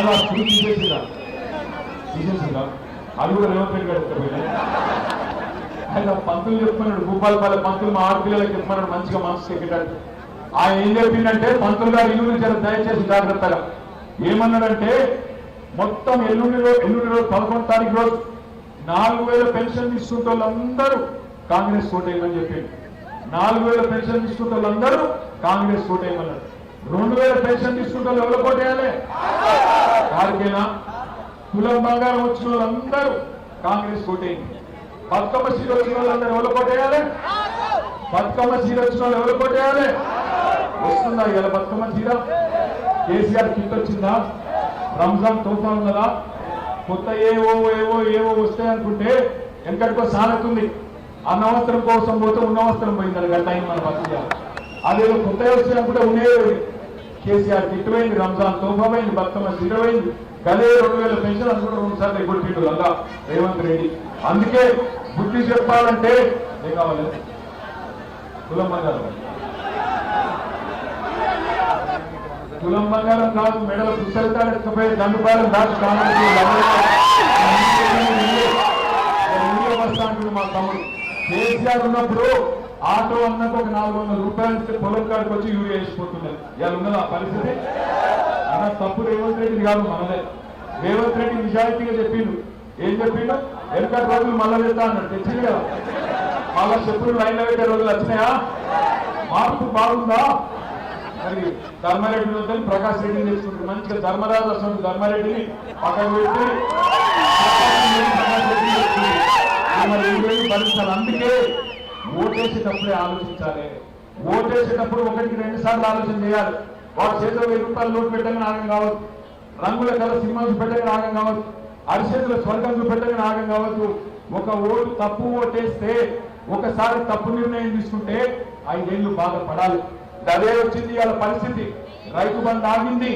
అలా స్కూల్ తీసేసిందా అది కూడా రేవంత్ రెడ్డి గారు పోయినాయి. ఆయన పంతులు చెప్పుకున్నాడు, భూపాలపల్లి పంతులు మా ఆడపిల్లలకు చెప్పుకున్నాడు మంచిగా మనసు ఎక్కేటట్టు. ఆయన ఏం చెప్పిందంటే పంతులు గారు ఇల్లు దయచేసి జాగ్రత్తగా ఏమన్నాడంటే మొత్తం ఎల్లుండి రోజు 11 తారీఖు రోజు 4000 పెన్షన్ తీసుకుంటే వాళ్ళందరూ కాంగ్రెస్ ఓటేయమని చెప్పింది. 4000 పెన్షన్ తీసుకుంటే వాళ్ళందరూ కాంగ్రెస్ ఓటేయమన్నారు. 2000 పెన్షన్ తీసుకుంటే వాళ్ళు ఎవరు ఓటేయాలి? వారికైనా కులం బంగారం వచ్చిన వాళ్ళందరూ కాంగ్రెస్ ఓటేయండి. బతుకమ్మ సీర వచ్చిన వాళ్ళందరూ ఎవరు ఓటేయాలి? బతుకమ్మ సీర వచ్చిన వాళ్ళు ఎవరు ఓటేయాలి? వస్తుందా ఇలా బతుకమ్మ సీర? కేసీఆర్ కిట్ వచ్చిందా? రంజాన్ తోఫా ఉన్నదా? కొత్త ఏవో ఏవో ఏవో వస్తాయనుకుంటే వెనకటికో సానకుంది. అన్నవస్త్రం కోసం పోతే ఉన్నవస్త్రం పోయింది. గట్ట అయింది మన బతుకు. అదేదో కొత్త వస్తాయనుకుంటే ఉండేది. కేసీఆర్ కిట్ పోయింది, రంజాన్ తోఫా పోయింది, బతుకమ్మ సీర పోయింది. గదే 2000 పెన్షన్ అనుకుంటే 2 సార్లు ఎగ్గొట్టిండు అలా రేవంత్ రెడ్డి. అందుకే బుద్ధి చెప్పాలంటే ఏం కావాలి? కులం బంగారం. కులం బంగారం కాదు, మెడల పుస్తకాలకపోయి దండుపాలెం దాచి కామానికి మా తమ్ముడు కేసీఆర్ ఉన్నప్పుడు ఆటో అన్నకు ఒక 400 రూపాయలు ఇస్తే పొలం కాడికి వచ్చి యూరియా వేసిపోతున్నారు. ఇవాళ ఉన్నది ఆ పరిస్థితి. అన్న తప్పు రేవంత్ రెడ్డి కాదు, మనదే. రేవంత్ రెడ్డి నిజాయితీగా చెప్పిండు. ఏం చెప్పిండు? వెనకటి రోజులు మళ్ళా వెళ్తా అన్నాడు. తెచ్చింది కదా. మళ్ళా చెప్పులు లైన్లో పెట్టే రోజులు వచ్చినాయా? మార్పు బాగుందా? మరి ధర్మారెడ్డి వద్దని ప్రకాష్ రెడ్డిని తెచ్చుకుంటారు. మంచిగా ధర్మరాజు అసలు ధర్మారెడ్డిని పక్కన పెట్టి భరించాలి. అందుకే ఓటేసేటప్పుడే ఆలోచించాలి. ఓటేసేటప్పుడు 1-2 సార్లు ఆలోచన చేయాలి. వాడు చేతిలో 1000 రూపాయలు నోటు పెట్టగానే ఆగం కావచ్చు, రంగుల కల సినిమాలు పెట్టగానే ఆగం కావచ్చు, అరిచేతుల స్వర్గంలు పెట్టగానే ఆగం కావచ్చు. ఒక ఓటు తప్పు ఓటేస్తే, ఒకసారి తప్పు నిర్ణయం తీసుకుంటే 5 ఏళ్ళు బాధపడాలి. అదే వచ్చింది ఇవాళ పరిస్థితి. రైతు బంధు ఆగింది,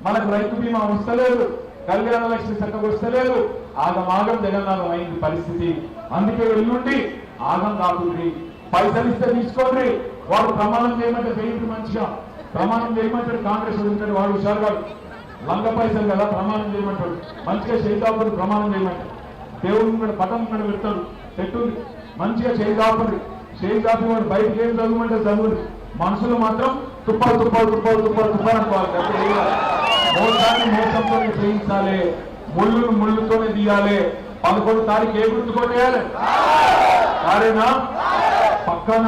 మనకు రైతు బీమా వస్తలేదు, కళ్యాణ లక్ష్మి చట్టం వస్తలేదు. ఆగమాగం జగన్నాగం అయింది పరిస్థితి. అందుకే ఎల్లుండి ఆగం కాకుండా పైసలు ఇస్తే తీసుకోండి. వాడు ప్రమాణం చేయమంటే చేయండి. మంచిగా ప్రమాణం చేయమంటాడు. కాంగ్రెస్ ఉంటాడు వాడు హుషారు కాదు. లంగ పైసలు కదా ప్రమాణం చేయమంటాడు. మంచిగా చేయిదాపడి ప్రమాణం చేయమంటాడు. దేవుడు పటం పెడతాడు, పెట్టుంది. మంచిగా చేయిదాపడి చేయిదాపి వాడు బయటకు ఏం చదువుమంటే చదువుడు. మనసులో మాత్రం తుప్పాలు తుప్పాలు తుప్పాలు తుప్పాలు తుప్పాలు అనుకోవాలి. మోసాన్ని మోసంతో చేయించాలి, ముళ్ళును ముళ్ళుతోనే తీయాలి. 11 తారీఖు ఏ గుర్తు కొట్టేయాలి? కారేనా పక్కన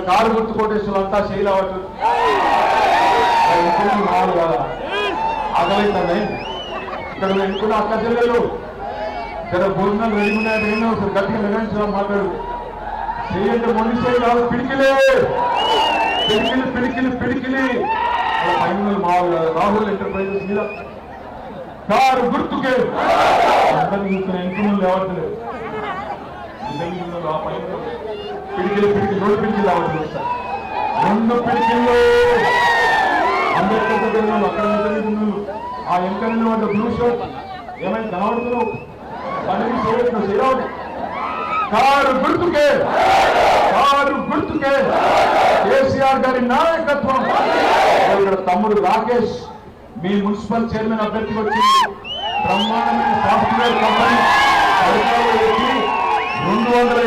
కారు గుర్తు కొట్టేసులంతా చేయలేవచ్చు. మామూలు కదా ఆకలిస్తానే. ఇక్కడ ఎన్నుకున్న అక్క చెల్లెలు ఇక్కడ భోజనాలు రెడీ ఉన్నాయంటే ఏమో ఒకసారి గట్టిగా నిర్ణయించడం మాట్లాడు. చేయండి మొండి చేయి కాదు, పిడికిలే పిడికిలి పిడికిలి పిడికిలి. ఫైనల్ మామూలు రాహుల్ ఎంటర్ప్రైజెస్ మీద కారు గుర్తుకే అందరినీ చూస్తున్న ఎన్నికలు లేవట్లేదు. ఆ పైన పిడికిలి పిడికిలి 2 పిడికిలు రావట్లేదు సార్. 2 పిడికిళ్ళు అంబేద్కర్ అక్కడ నిజంగా ఆ ఎంకరణ వాటి బ్లూ షర్ట్ ఏమైనా కనబడుతున్నావు? పని చేయవచ్చు. కారు గుర్తుకే, కారు గుర్తుకే కేసీఆర్ గారి నాయకత్వం. ఇక్కడ తమ్ముడు రాకేష్ మీ మున్సిపల్ చైర్మన్ అభ్యర్థికి వచ్చి బ్రహ్మాండమైన సాఫ్ట్వేర్ కంపెనీ 250